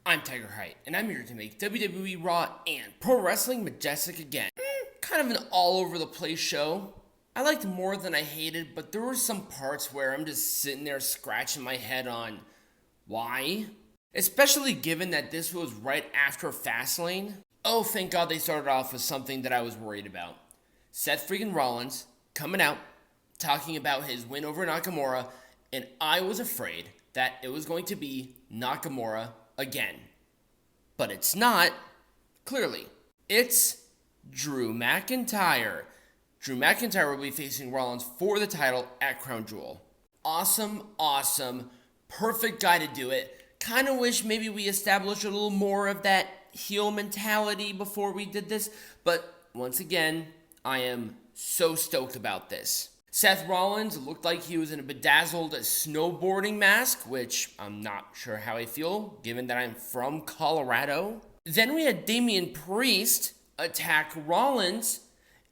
I'm Tiger Height, and I'm here to make WWE Raw and Pro Wrestling Majestic again. Kind of an all-over-the-place show. I liked more than I hated, but there were some parts where I'm just sitting there scratching my head on why. Especially given that this was right after Fastlane. Oh, thank God they started off with something that I was worried about. Seth freaking Rollins coming out, talking about his win over Nakamura, and I was afraid that it was going to be Nakamura again. But it's not, clearly. It's Drew McIntyre. Drew McIntyre will be facing Rollins for the title at Crown Jewel. Awesome, perfect guy to do it. Kind of wish maybe we established a little more of that heel mentality before we did this, but once again, I am so stoked about this. Seth Rollins looked like he was in a bedazzled snowboarding mask, which I'm not sure how I feel, given that I'm from Colorado. Then we had Damian Priest attack Rollins,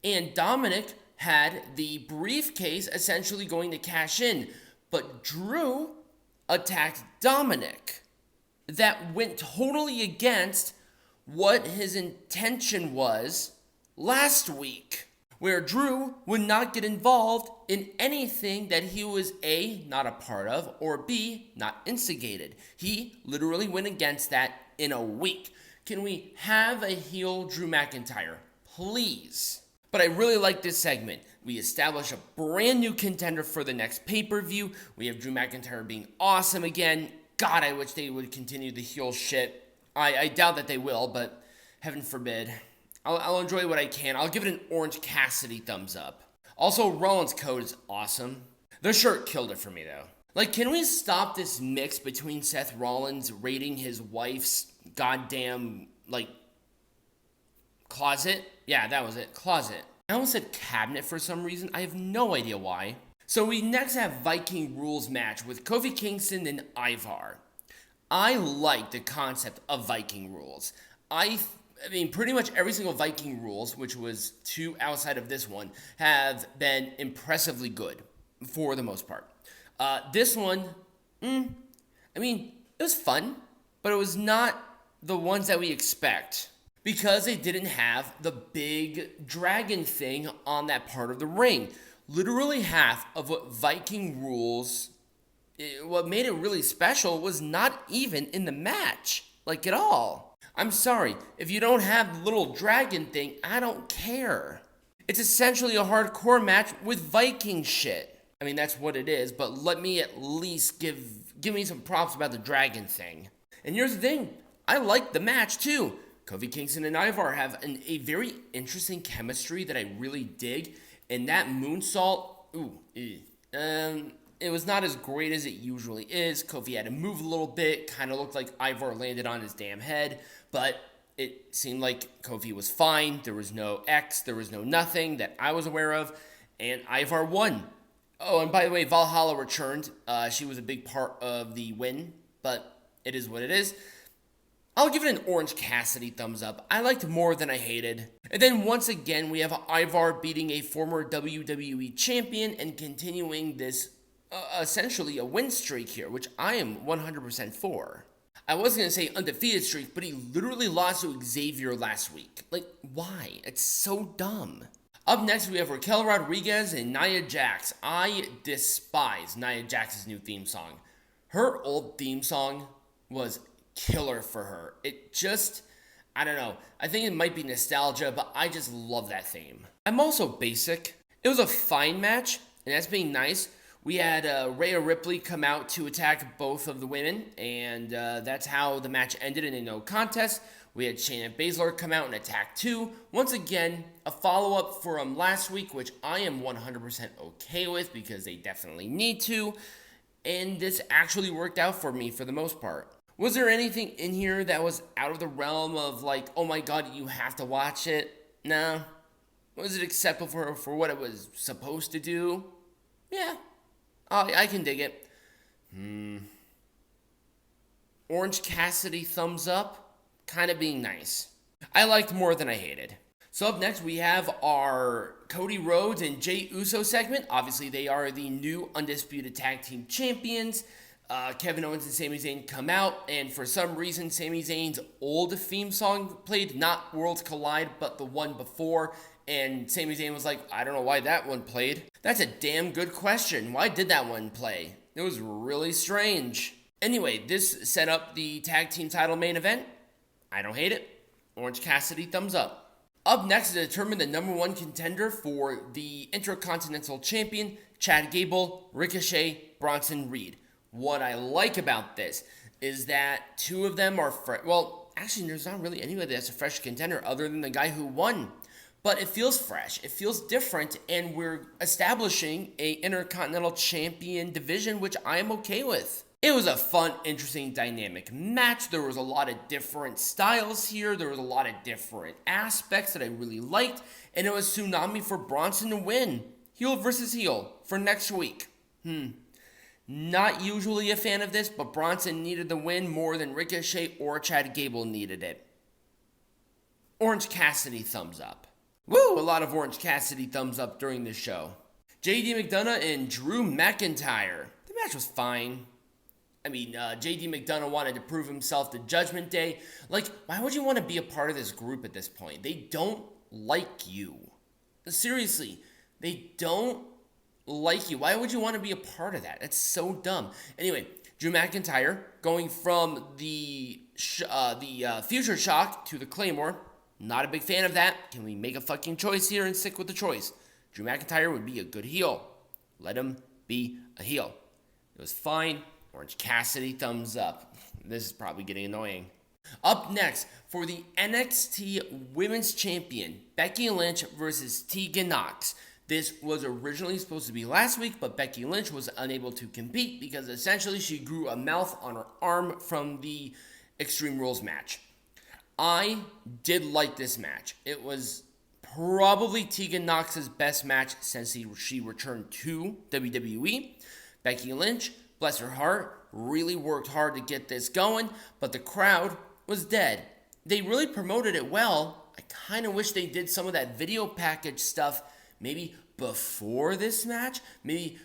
and Dominic had the briefcase essentially going to cash in, but Drew attacked Dominic. That went totally against what his intention was last week, where Drew would not get involved in anything that he was A, not a part of, or B, not instigated. He literally went against that in a week. Can we have a heel Drew McIntyre, please? But I really like this segment. We establish a brand new contender for the next pay-per-view. We have Drew McIntyre being awesome again. God, I wish they would continue the heel shit. I doubt that they will, but heaven forbid. I'll enjoy what I can. I'll give it an Orange Cassidy thumbs up. Also, Rollins' code is awesome. The shirt killed it for me, though. Like, can we stop this mix between Seth Rollins raiding his wife's goddamn, closet? Yeah, that was it. Closet. I almost said cabinet for some reason. I have no idea why. So we next have Viking Rules match with Kofi Kingston and Ivar. I like the concept of Viking Rules. I mean, pretty much every single Viking Rules, which was 2 outside of this one, have been impressively good for the most part. This one, it was fun, but it was not the ones that we expect because they didn't have the big dragon thing on that part of the ring. Literally half of what Viking Rules, what made it really special was not even in the match, at all. I'm sorry, if you don't have the little dragon thing, I don't care. It's essentially a hardcore match with Viking shit. I mean, that's what it is, but let me at least give me some props about the dragon thing. And here's the thing, I like the match too. Kofi Kingston and Ivar have a very interesting chemistry that I really dig, and that moonsault, it was not as great as it usually is. Kofi had to move a little bit, kind of looked like Ivar landed on his damn head, but it seemed like Kofi was fine. There was no X, there was no nothing that I was aware of, and Ivar won. Oh, and by the way, Valhalla returned. She was a big part of the win, but it is what it is. I'll give it an Orange Cassidy thumbs up. I liked more than I hated. And then once again, we have Ivar beating a former WWE champion and continuing this essentially a win streak here, which I am 100% for. I was going to say undefeated streak, but he literally lost to Xavier last week. Why? It's so dumb. Up next, we have Raquel Rodriguez and Nia Jax. I despise Nia Jax's new theme song. Her old theme song was killer for her. It just, I don't know. I think it might be nostalgia, but I just love that theme. I'm also basic. It was a fine match, and that's being nice. We had Rhea Ripley come out to attack both of the women, and that's how the match ended in a no contest. We had Shayna Baszler come out and attack too. Once again, a follow-up from last week, which I am 100% okay with because they definitely need to. And this actually worked out for me for the most part. Was there anything in here that was out of the realm of oh my god, you have to watch it? No. Was it acceptable for what it was supposed to do? Yeah. I can dig it. Orange Cassidy thumbs up. Kind of being nice. I liked more than I hated. So up next we have our Cody Rhodes and Jey Uso segment. Obviously they are the new Undisputed Tag Team Champions. Kevin Owens and Sami Zayn come out, and for some reason, Sami Zayn's old theme song played, not Worlds Collide, but the one before, and Sami Zayn was like, I don't know why that one played. That's a damn good question. Why did that one play? It was really strange. Anyway, this set up the tag team title main event. I don't hate it. Orange Cassidy, thumbs up. Up next to determine the number one contender for the Intercontinental Champion, Chad Gable, Ricochet, Bronson Reed. What I like about this is that two of them are fresh. Well, actually, there's not really anybody that's a fresh contender other than the guy who won. But it feels fresh. It feels different, and we're establishing a Intercontinental Champion division, which I am okay with. It was a fun, interesting, dynamic match. There was a lot of different styles here. There was a lot of different aspects that I really liked, and it was tsunami for Bronson to win. Heel versus heel for next week. Not usually a fan of this, but Bronson needed the win more than Ricochet or Chad Gable needed it. Orange Cassidy, thumbs up. Woo! A lot of Orange Cassidy thumbs up during this show. JD McDonagh and Drew McIntyre. The match was fine. I mean, JD McDonagh wanted to prove himself to Judgment Day. Like, why would you want to be a part of this group at this point? They don't like you. Seriously, they don't like you. Why would you want to be a part of that? That's so dumb. Anyway, Drew McIntyre going from the Future Shock to the Claymore. Not a big fan of that. Can we make a fucking choice here and stick with the choice? Drew McIntyre would be a good heel. Let him be a heel. It was fine. Orange Cassidy, thumbs up. This is probably getting annoying. Up next, for the NXT Women's Champion, Becky Lynch versus Taniknox. This was originally supposed to be last week, but Becky Lynch was unable to compete because essentially she grew a mouth on her arm from the Extreme Rules match. I did like this match. It was probably Taniknox's best match since she returned to WWE. Becky Lynch, bless her heart, really worked hard to get this going, but the crowd was dead. They really promoted it well. I kind of wish they did some of that video package stuff maybe before this match, maybe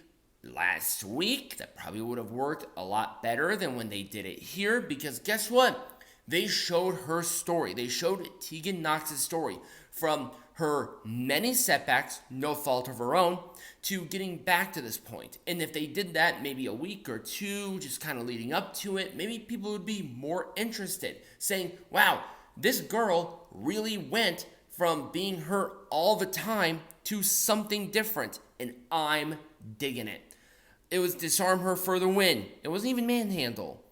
last week. That probably would have worked a lot better than when they did it here, because guess what? They showed her story. They showed Taniknox's story from her many setbacks, no fault of her own, to getting back to this point. And if they did that maybe a week or two, just kind of leading up to it, maybe people would be more interested, saying, wow, this girl really went from being hurt all the time to something different, and I'm digging it. It was disarm her for the win. It wasn't even manhandle.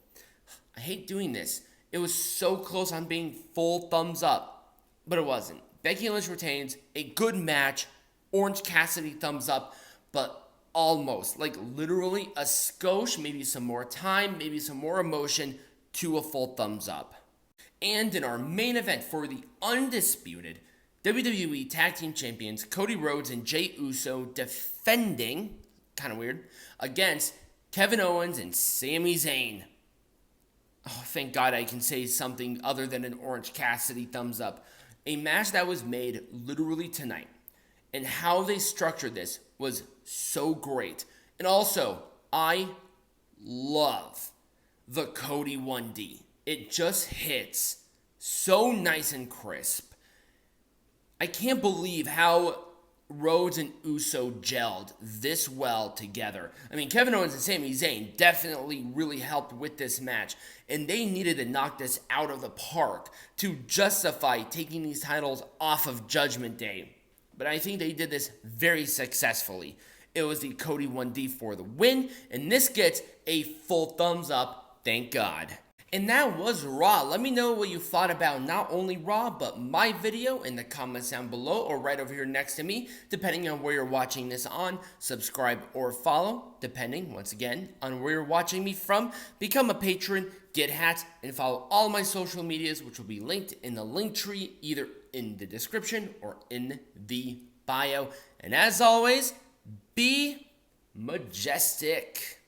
I hate doing this. It was so close on being full thumbs up, but it wasn't. Becky Lynch retains, a good match, Orange Cassidy thumbs up, but almost, like literally a skosh, maybe some more time, maybe some more emotion to a full thumbs up. And in our main event for the Undisputed WWE Tag Team Champions, Cody Rhodes and Jey Uso defending, kind of weird, against Kevin Owens and Sami Zayn. Oh, thank God I can say something other than an Orange Cassidy thumbs up. A match that was made literally tonight. And how they structured this was so great. And also, I love the Cody 1D. It just hits so nice and crisp. I can't believe how Rhodes and Uso gelled this well together. I mean, Kevin Owens and Sami Zayn definitely really helped with this match, and they needed to knock this out of the park to justify taking these titles off of Judgment Day. But I think they did this very successfully. It was the Cody 1D for the win, and this gets a full thumbs up, thank God. And that was Raw. Let me know what you thought about not only Raw, but my video in the comments down below or right over here next to me, depending on where you're watching this on. Subscribe or follow, depending, once again, on where you're watching me from. Become a patron, get hats, and follow all my social medias, which will be linked in the link tree, either in the description or in the bio. And as always, be majestic.